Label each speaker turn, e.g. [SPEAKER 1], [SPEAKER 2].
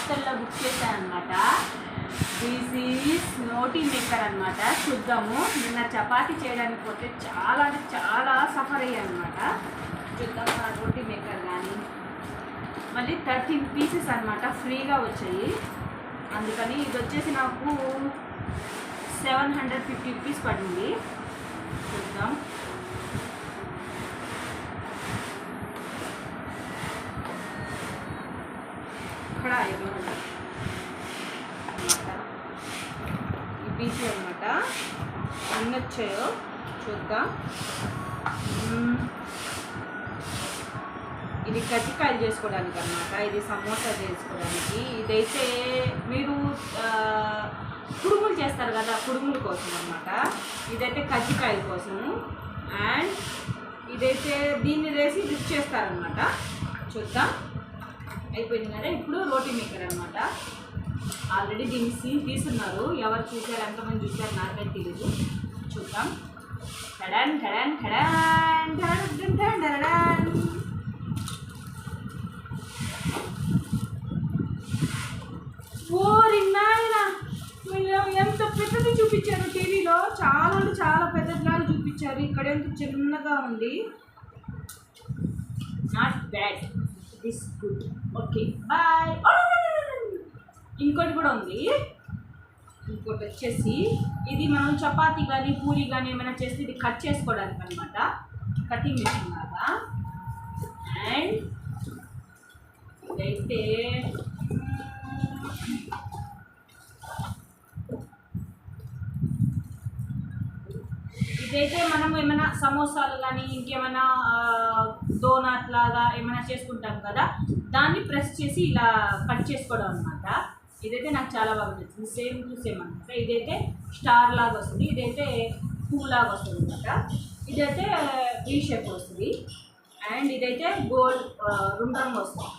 [SPEAKER 1] మీషోలో బుక్ చేశాను అనమాట. దిస్ ఈజ్ రోటీ మేకర్ అనమాట. చూద్దాము. నిన్న చపాతీ చేయడానికి పోతే చాలా అంటే చాలా సఫర్ అయ్యాను అనమాట. చూద్దాం ఆ రోటీ మేకర్ కానీ. మళ్ళీ 13 పీసెస్ అనమాట ఫ్రీగా వచ్చాయి. అందుకని ఇది వచ్చేసి నాకు 750 రూపీస్ పడింది. చూద్దాం. ఇక్కడ ఈ పీస్ అనమాట ఎన్ని వచ్చాయో చూద్దాం. ఇది కజ్జికాయలు చేసుకోవడానికి అనమాట. ఇది సమోసా చేసుకోవడానికి. ఇదైతే మీరు కుడుములు చేస్తారు కదా, కుడుముల కోసం అనమాట. ఇదైతే కజ్జికాయల కోసము. అండ్ ఇదైతే దీన్ని వేసి డిప్ చేస్తారనమాట. చూద్దాం. అయిపోయింది కదా. ఇప్పుడు రోటీ మేకర్ అనమాట. ఆల్రెడీ దీన్ని సీన్ తీసున్నారు. ఎవరు చూసారు, ఎంతమంది చూసారు నాకైతే తెలీదు. చూద్దాం. టడాన్ టడాన్ టడాన్ టడాన్ టడాన్. ఓరి నాయనా, ఎంత పెద్దది చూపించారు టీవీలో. చాలా అంటే చాలా పెద్దదిలాగా చూపించారు. ఇక్కడ ఎంత చిన్నగా ఉంది. Not bad, this good. Okay bye. ఇంకోటి కూడా ఉంది. ఇంకోటి వచ్చేసి ఇది మనం చపాతీ కానీ పూరి కానీ ఏమైనా చేస్తే ఇది కట్ చేసుకోవడానికి అనమాట. కటింగ్ మిషన్ లాగా. అండ్ ఇదైతే మనం ఏమైనా సమోసాలు కానీ ఇంకేమైనా డోనట్ లాగా ఏమైనా చేసుకుంటాం కదా, దాన్ని ప్రెస్ చేసి ఇలా కట్ చేసుకోవడం అనమాట. ఇదైతే నాకు చాలా బాగా నచ్చింది. సేమ్ టు సేమ్ అనమాట. ఇదైతే స్టార్ లాగా వస్తుంది, ఇదైతే పువ్వు లాగా వస్తుంది అనమాట. ఇదైతే వీ షేప్ వస్తుంది. అండ్ ఇదైతే గోల్డ్ రుండ్రంగా వస్తుంది.